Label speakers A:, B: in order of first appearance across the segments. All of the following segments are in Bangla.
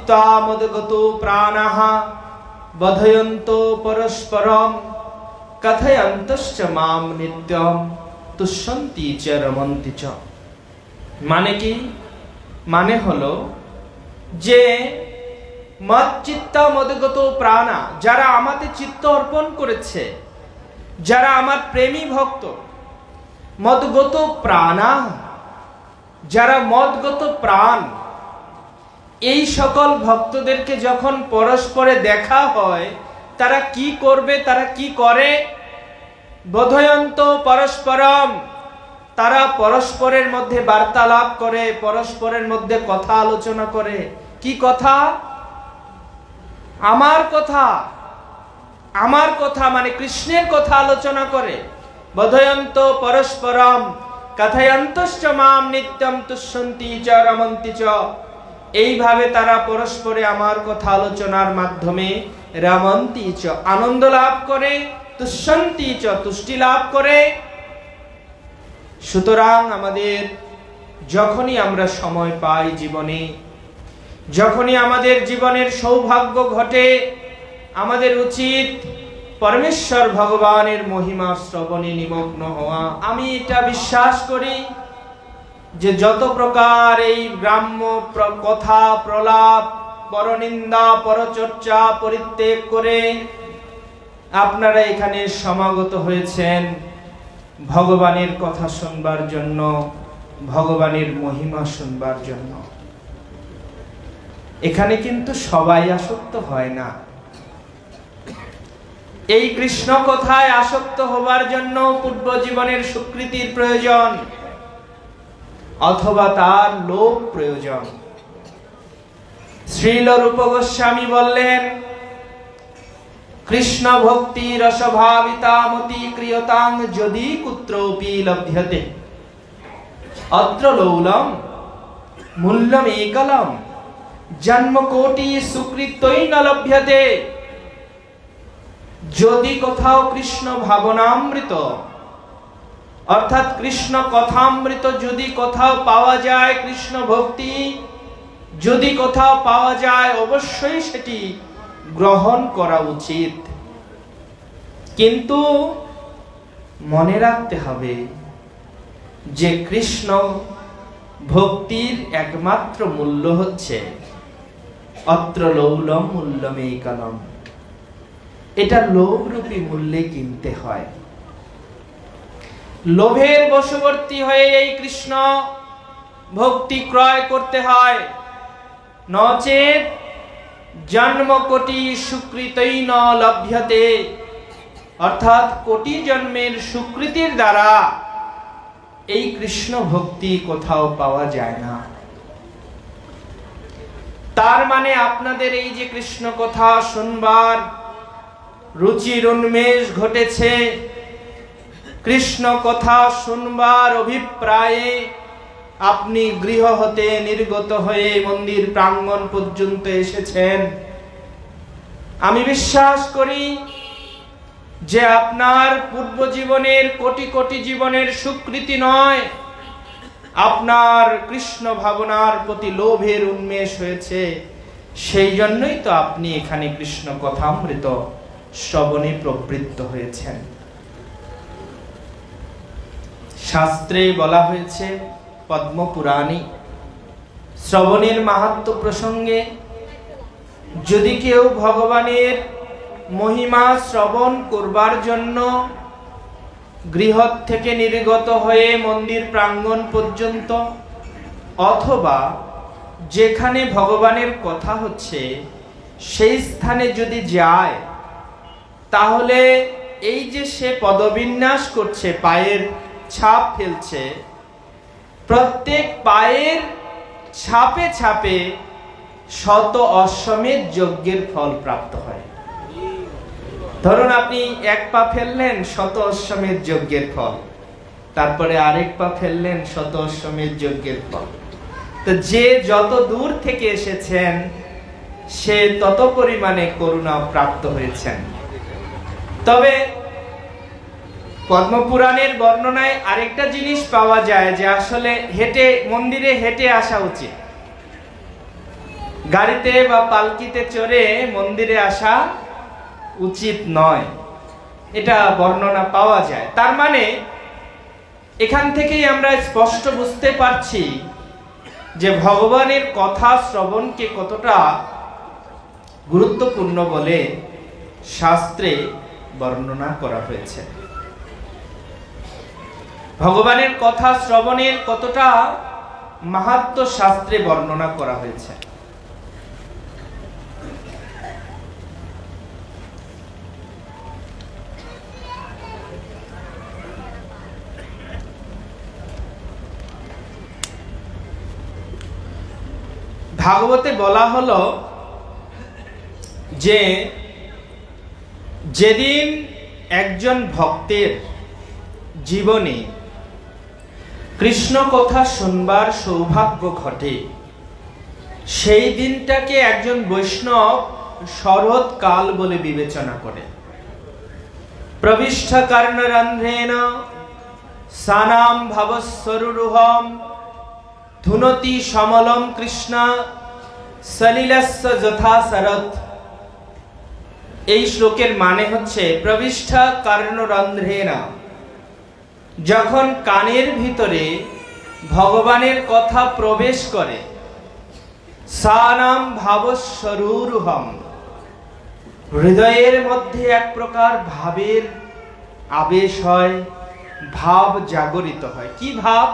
A: মচ্চিত্তা মদগতো প্রাণাঃ বধয়ন্তো পরস্পরম কথয়ন্তশ্চ মাম নিত্যম তুষ্যন্তি চ রমন্তি চ। মানে কি? মানে হলো যে মচ্চিত্তা মদগতো প্রাণা, যারা আমাতে চিত্ত অর্পণ করেছে, যারা আমার প্রেমী ভক্ত, মদগত প্রাণা, যারা মদগত প্রাণ, এই সকল ভক্তদেরকে যখন পরস্পরে দেখা হয় তারা কি করবে, তারা কি করে? বোধয়ন্ত পরস্পরম, তারা পরস্পরের মধ্যে বার্তালাপ করে, পরস্পরের মধ্যে কথা আলোচনা করে। কি কথা? আমার কথা, আমার কথা মানে কৃষ্ণের কথা আলোচনা করে। বোধয়ন্ত পরস্পরম কথয়ন্তশ্চ মাম নিত্যম তুষ্যন্তি চ রমন্তি চ। এইভাবে তারা পরস্পরে আমার কথা আলোচনার মাধ্যমে রমন্তি চ, আনন্দ লাভ করে, তুষ্যন্তি চ, তুষ্টি লাভ করে। সুতরাং আমাদের যখনই আমরা সময় পাই জীবনে, যখনই আমাদের জীবনের সৌভাগ্য ঘটে, আমাদের উচিত পরমেশ্বর ভগবানের মহিমা শ্রবণে নিমগ্ন হওয়া। আমি এটা বিশ্বাস করি যে যত প্রকার এই গ্রাম্য কথা প্রলাপ, পরনিন্দা, পরচর্চা পরিত্যাগ করে আপনারা এখানে সমাগত হয়েছেন ভগবানের কথা শুনবার জন্য, ভগবানের মহিমা শুনবার জন্য। এখানে কিন্তু সবাই আসক্ত হয় না। এই কৃষ্ণ কথায় আসক্ত হবার জন্য পূর্ব জীবনের সুকৃতির প্রয়োজন অথবা তার লোভ প্রয়োজন। শ্রীল রূপ গোস্বামী বললেন, কৃষ্ণ ভক্তি রসভাবিতামতি ক্রিয়তাং যদি কুত্রপি লভ্যতে অত্র লৌলম মূল্যম একলম জন্ম কোটি সুকৃতই ন লভ্যতে। যদি কোথাও কৃষ্ণ ভাবনামৃত অর্থাৎ কৃষ্ণ কথামৃত যদি কোথাও পাওয়া যায়, কৃষ্ণ ভক্তি যদি কোথাও পাওয়া যায়, অবশ্যই সেটি গ্রহণ করা উচিত। কিন্তু মনে রাখতে হবে যে কৃষ্ণ ভক্তির একমাত্র মূল্য হচ্ছে অত্র লৌলম মূল্যমে কলম। এটা লোভরূপী মূল্যে কিনতে হয়। লোভের বশবর্তী হয়ে এই কৃষ্ণ ভক্তি ক্রয় করতে হয়, নচেত জন্ম কোটি সুকৃতই ন লভ্যতে, অর্থাৎ কোটি জন্মের সুকৃতির দ্বারা এই কৃষ্ণ ভক্তি কোথাও পাওয়া যায় না। তার মানে আপনাদের এই যে কৃষ্ণ কথা শুনবার রুচির উন্মেষ ঘটেছে, কৃষ্ণ কথা শুনবার অভিপ্রায়ে আপনি গৃহ হতে নির্গত হয়ে মন্দির প্রাঙ্গণ পর্যন্ত এসেছেন, আমি বিশ্বাস করি যে আপনার পূর্ব জীবনের কোটি কোটি জীবনের সুকৃতি নয়, আপনার কৃষ্ণ ভাবনার প্রতি লোভের উন্মেষ হয়েছে। সেই জন্যই তো আপনি এখানে কৃষ্ণ কথামৃত শ্রবণে প্রবৃত্ত হয়েছেন। শাস্ত্রে বলা হয়েছে পদ্ম পুরাণে শ্রবণের মাহাত্ম্য প্রসঙ্গে, যদি কেউ ভগবানের মহিমা শ্রবণ করবার জন্য গৃহ থেকে নির্গত হয়ে মন্দির প্রাঙ্গণ পর্যন্ত অথবা যেখানে ভগবানের কথা হচ্ছে সেই স্থানে যদি যায়, তাহলে এই যে সে পদবিন্যাস করছে, পায়ের ছাপ ফেলছে, প্রত্যেক পায়ের ছাপে ছাপে শত অশ্বমেধ যজ্ঞের ফল প্রাপ্ত হয়। ধরুন আপনি এক পা ফেললেন, শত অশ্বমেধ যজ্ঞের ফল, তারপরে আরেক পা ফেললেন, শত অশ্বমেধ যজ্ঞের ফল। তো যে যত দূর থেকে এসেছেন সে তত পরিমাণে করুণা প্রাপ্ত হয়েছেন। তবে পদ্মপুরাণের বর্ণনায় আরেকটা জিনিস পাওয়া যায় যে আসলে হেঁটে মন্দিরে হেঁটে আসা উচিত। গাড়িতে বা পালকিতে চড়ে মন্দিরে আসা উচিত নয়, এটা বর্ণনা পাওয়া যায়। তার মানে এখান থেকেই আমরা স্পষ্ট বুঝতে পারছি যে ভগবানের কথা শ্রবণকে কতটা গুরুত্বপূর্ণ বলে শাস্ত্রে বর্ণনা করা হয়েছে। ভগবানের কথা শ্রবণের কতটা মাহাত্ম্য শাস্ত্রে বর্ণনা করা হয়েছে। ভাগবতে বলা হলো যে যেদিন একজন ভক্তের জীবনে কৃষ্ণ কথা শুনবার সৌভাগ্য ঘটে, সেই দিনটাকে একজন বৈষ্ণব শরৎকাল বলে বিবেচনা করে। প্রবিষ্ঠ কর্ণরন্ধ্রেণ সানাম ভবস্বরুরুহম ধুনতি সমলম কৃষ্ণ সলিলস্য যথা শরৎ। এই শ্লোকের মানে হচ্ছে প্রবিষ্ঠ কর্ণরন্ধ্রেণ, যখন কানের ভিতরে ভগবানের কথা প্রবেশ করে, সানাম ভাবস্বরুরুহম, হৃদয়ের মধ্যে এক প্রকার ভাবের আবেশ হয়, ভাব জাগরিত হয়। কি ভাব?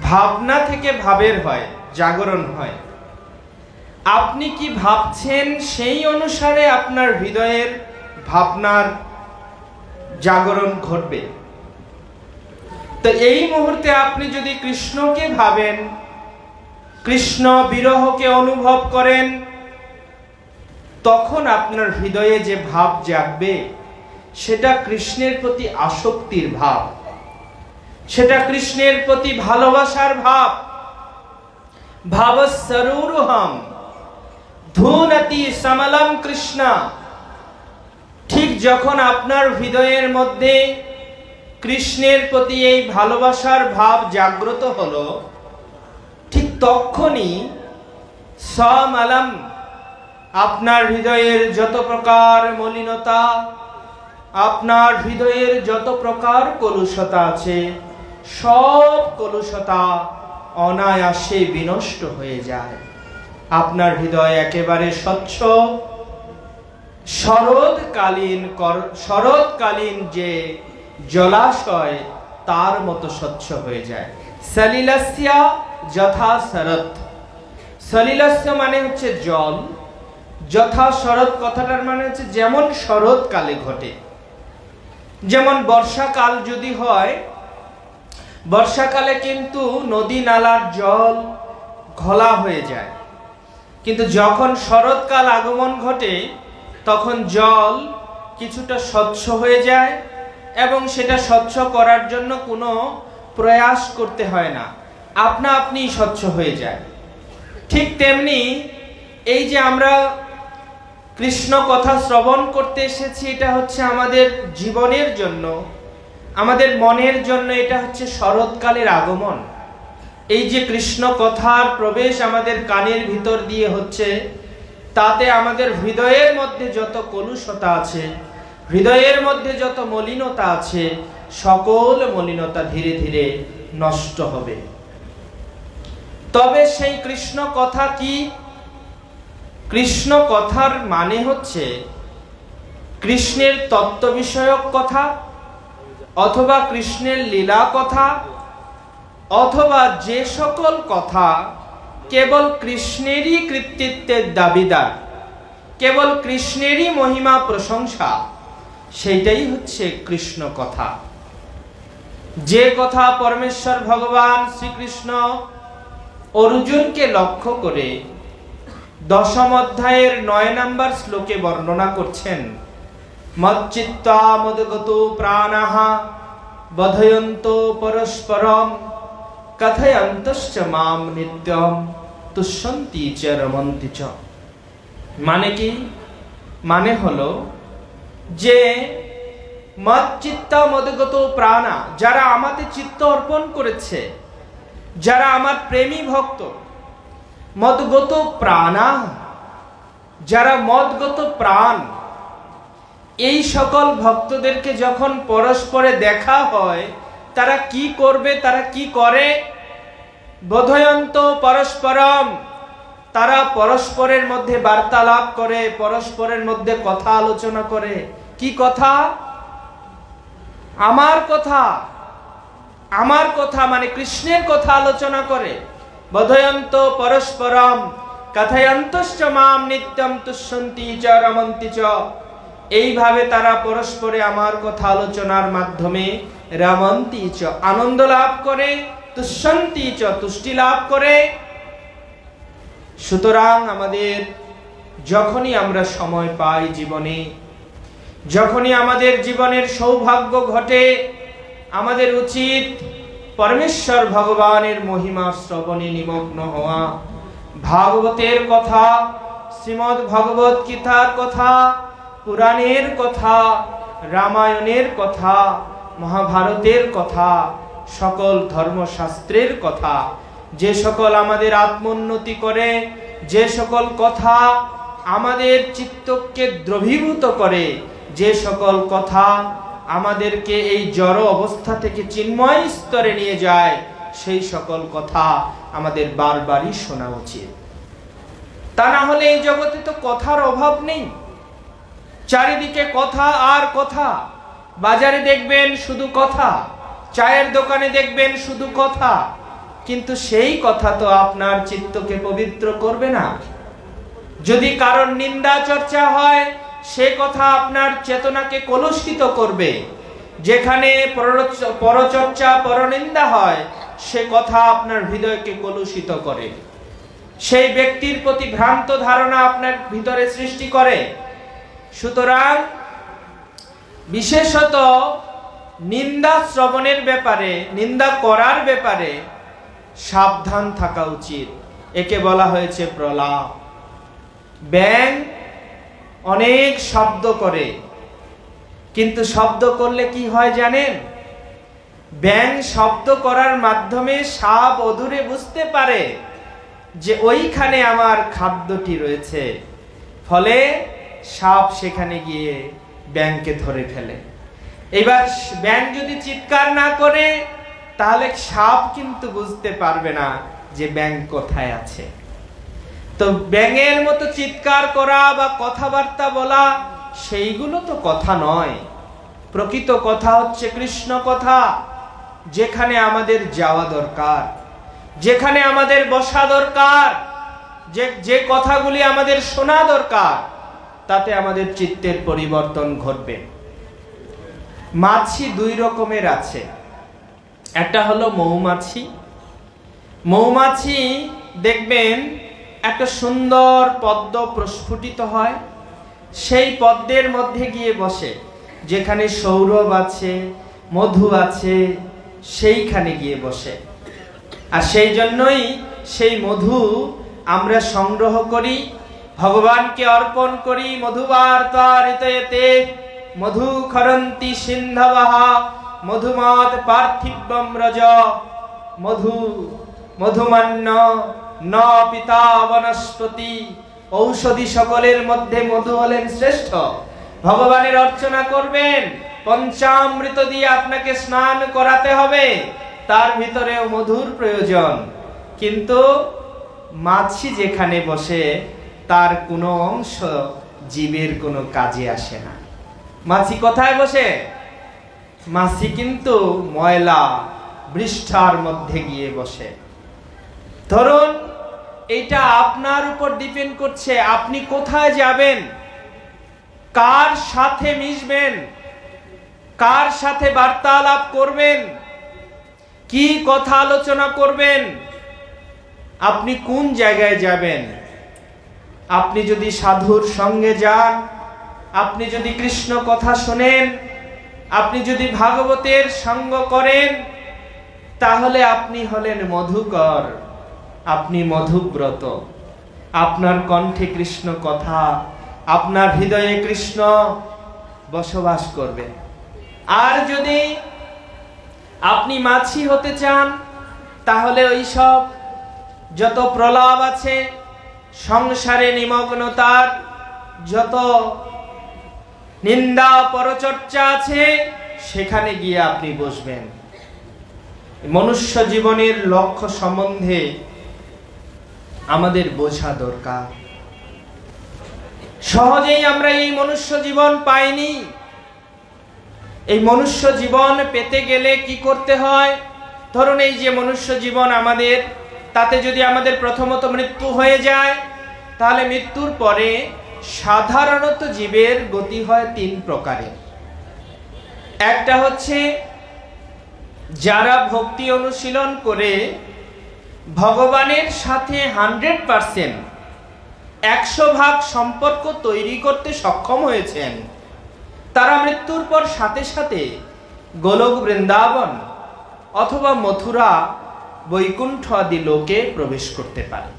A: ভাবনা থেকে ভাবের হয়, জাগরণ হয়। আপনি কি ভাবছেন সেই অনুসারে আপনার হৃদয়ের ভাবনার জাগরণ ঘটবে। তো এই মুহূর্তে আপনি যদি কৃষ্ণকে ভাবেন, কৃষ্ণ বিরহকে অনুভব করেন, তখন আপনার হৃদয়ে যে ভাব জাগবে সেটা কৃষ্ণের প্রতি আসক্তির ভাব, সেটা কৃষ্ণের প্রতি ভালোবাসার ভাব। ভাবস্বরুরুহম ধুনতি সমলম কৃষ্ণ। ঠিক যখন আপনার হৃদয়ের মধ্যে কৃষ্ণের প্রতি এই ভালোবাসার ভাব জাগ্রত হলো, ঠিক তখনই সমলম, আপনার হৃদয়ের যত প্রকার মলিনতা, আপনার হৃদয়ের যত প্রকার কলুষতা আছে, সব কলুষতা অনায়াসে বিনষ্ট হয়ে যায়। আপনার হৃদয় একেবারে স্বচ্ছ, শরৎকালীন যে জলাশয় তার মতো স্বচ্ছ হয়ে যায়। সলিলস্য যথা শরৎ। সলিলস্য মানে হচ্ছে জল, যথা শরৎ কথাটার মানে হচ্ছে যেমন শরৎকালে ঘটে। যেমন বর্ষাকাল যদি হয়, বর্ষাকালে কিন্তু নদী নালার জল ঘোলা হয়ে যায়, কিন্তু যখন শরৎকাল আগমন ঘটে তখন জল কিছুটা স্বচ্ছ হয়ে যায় এবং সেটা স্বচ্ছ করার জন্য কোনো প্রয়াস করতে হয় না, আপনা আপনি স্বচ্ছ হয়ে যায়। ঠিক তেমনি এই যে আমরা কৃষ্ণ কথা শ্রবণ করতে এসেছি, এটা হচ্ছে আমাদের জীবনের জন্য, আমাদের মনের জন্য এটা হচ্ছে শরৎকালের আগমন। এই যে কৃষ্ণ কথার প্রবেশ আমাদের কানের ভিতর দিয়ে হচ্ছে, তাতে আমাদের হৃদয়ের মধ্যে যত কলুষতা আছে, হৃদয়ের মধ্যে যত মলিনতা আছে, সকল মলিনতা ধীরে ধীরে নষ্ট হবে। তবে সেই কৃষ্ণ কথা কি? কৃষ্ণ কথার মানে হচ্ছে কৃষ্ণের তত্ত্ব বিষয়ক কথা, অথবা কৃষ্ণের লীলা কথা, অথবা যে সকল কথা কেবল কৃষ্ণেরই কৃতিত্বের দাবিদার, কেবল কৃষ্ণেরই মহিমা প্রশংসা, সেইটাই হচ্ছে কৃষ্ণ কথা। যে কথা পরমেশ্বর ভগবান শ্রীকৃষ্ণ অর্জুনকে লক্ষ্য করে 10ম অধ্যায়ের 9 নম্বর শ্লোকে বর্ণনা করছেন, মচ্চিত্তা মদগতো প্রাণাঃ বধয়ন্তো পরস্পরম কথয়ন্তশ্চ মাম নিত্যম তুষ্যন্তি চ রমন্তি চ। মানে কি? মানে হলো যে মচ্চিত্তা মদগত প্রাণা, যারা আমাতে চিত্ত অর্পণ করেছে, যারা আমার প্রেমী ভক্ত, মদগত প্রাণা, যারা মদগত প্রাণ, এই সকল ভক্তদেরকে যখন পরস্পরে দেখা হয় তারা কি করবে, তারা কি করে? বোধয়ন্ত পরস্পরম, তারা পরস্পরের মধ্যে বার্তালাপ করে, পরস্পরের মধ্যে কথা আলোচনা করে। কি কথা? আমার কথা, আমার কথা মানে কৃষ্ণের কথা আলোচনা করে। বোধয়ন্ত পরস্পরম কথয়ন্তশ্চ মাম নিত্যম তুষ্যন্তি চ রমন্তি চ। এইভাবে তারা পরস্পরে আমার কথা আলোচনার মাধ্যমে রমন্তি চ আনন্দ লাভ করে, তুষ্যন্তি চ তুষ্টি লাভ করে। সুতরাং আমাদের যখনই আমরা সময় পাই জীবনে, যখনই আমাদের জীবনের সৌভাগ্য ঘটে, আমাদের উচিত পরমেশ্বর ভগবানের মহিমা শ্রবণে নিমগ্ন হওয়া। ভাগবতের কথা, শ্রীমদ্ ভগবত গীতার কথা, পুরাণের কথা, রামায়ণের কথা, মহাভারতের কথা, সকল ধর্মশাস্ত্রের কথা, যে সকল আমাদের আত্মোন্নতি করে, যে সকল কথা আমাদের চিত্তকে দ্রবীভূত করে, যে সকল কথা আমাদেরকে এই জড় অবস্থা থেকে চিন্ময় স্তরে নিয়ে যায়, সেই সকল কথা আমাদের বারবারই শোনা উচিত। তা না হলে এই জগতে তো কথার অভাব নেই, চারিদিকে কথা আর কথা। বাজারে দেখবেন শুধু কথা, চায়ের দোকানে দেখবেন শুধু কথা, কিন্তু সেই কথা তো আপনার চিত্তকে পবিত্র করবে না। যদি কারণ নিন্দা চর্চা হয়, সে কথা আপনার চেতনাকে কলুষিত করবে। যেখানে পরচর্চা, পরনিন্দা হয়, সে কথা আপনার হৃদয়কে কলুষিত করে, সেই ব্যক্তির প্রতি ভ্রান্ত ধারণা আপনার ভিতরে সৃষ্টি করে। সুতরাং বিশেষত নিন্দা শ্রবণের ব্যাপারে, নিন্দা করার ব্যাপারে সাবধান থাকা উচিত। একে বলা হয়েছে প্রলাপ। ব্যাঙ অনেক শব্দ করে, কিন্তু শব্দ করলে কি হয় জানেন? ব্যাঙ শব্দ করার মাধ্যমে সাপ অদূরে বুঝতে পারে যে ওইখানে আমার খাদ্যটি রয়েছে, ফলে সাপ সেখানে গিয়ে ব্যাঙকে ধরে ফেলে। এবার ব্যাঙ যদি চিৎকার না করে, তাহলে সাপ কিন্তু বুঝতে পারবে না যে ব্যাঙ কোথায় আছে। তো ব্যাঙের মতো চিৎকার করা বা কথাবার্তা বলা, সেইগুলো তো কথা নয়। প্রকৃত কথা হচ্ছে কৃষ্ণ কথা, যেখানে আমাদের যাওয়া দরকার, যেখানে আমাদের বসা দরকার, যে কথাগুলি আমাদের শোনা দরকার, তাতে আমাদের চিত্তের পরিবর্তন ঘটবে। মাছি দুই রকমের আছে। একটা হলো মৌমাছি। মৌমাছি দেখবেন একটা সুন্দর পদ্ম প্রস্ফুটিত হয়, সেই পদ্মের মধ্যে গিয়ে বসে, যেখানে সৌরভ আছে, মধু আছে, সেইখানে গিয়ে বসে। আর সেই জন্যই সেই মধু আমরা সংগ্রহ করি, ভগবানকে অর্পণ করি। মধুবার তারিতয়েতে মধু খরন্তি সিন্ধবঃ মধুমাত পার্থিবম রজ মধু মধুমান্য ন পিতা বনস্পতি। ঔষধি সকলের মধ্যে মধু হলেন শ্রেষ্ঠ। ভগবানের অর্চনা করবেন, পঞ্চামৃত দিয়ে আপনাকে স্নান করাতে হবে, তার ভিতরেও মধুর প্রয়োজন। কিন্তু মাছি যেখানে বসে, তার কোনো অংশ জীবের কোনো কাজে আসে না। মাছি কোথায় বসে? মাছি কিন্তু ময়লা বৃষ্ঠার মধ্যে গিয়ে বসে। ধরুন এটা আপনার উপর ডিপেন্ড করছে, আপনি কোথায় যাবেন, কার সাথে মিশবেন, কার সাথে বার্তালাপ করবেন, কি কথা আলোচনা করবেন, আপনি কোন জায়গায় যাবেন। আপনি যদি সাধুর সঙ্গে যান, আপনি যদি কৃষ্ণ কথা শোনেন, আপনি যদি ভাগবতের সঙ্গ করেন, তাহলে আপনি হলেন মধুকর, আপনি মধুব্রত। আপনার কণ্ঠে কৃষ্ণ কথা, আপনার হৃদয়ে কৃষ্ণ বসবাস করবে। আর যদি আপনি মাছি হতে চান, তাহলে ওই সব যত প্রলাপ আছে, সংসারে নিমগ্নতার যত নিন্দা পরচর্চা আছে, সেখানে গিয়ে আপনি বসবেন। মনুষ্য জীবনের লক্ষ্য সম্বন্ধে আমাদের বোঝা দরকার। সহজেই আমরা এই মনুষ্য জীবন পাইনি। এই মনুষ্য জীবন পেতে গেলে কি করতে হয়? ধরুন এই যে মনুষ্য জীবন আমাদের, তাতে যদি আমাদের প্রথমত মৃত্যু হয়ে যায়, তাহলে মৃত্যুর পরে সাধারণত জীবের গতি হয় 3 প্রকারের। একটা হচ্ছে যারা ভক্তি অনুশীলন করে ভগবানের সাথে 100% 100% সম্পর্ক তৈরি করতে সক্ষম হয়েছেন, তারা মৃত্যুর পর সাথে সাথে গোলক বৃন্দাবন অথবা মথুরা, বৈকুণ্ঠ আদি লোকে প্রবেশ করতে পারে।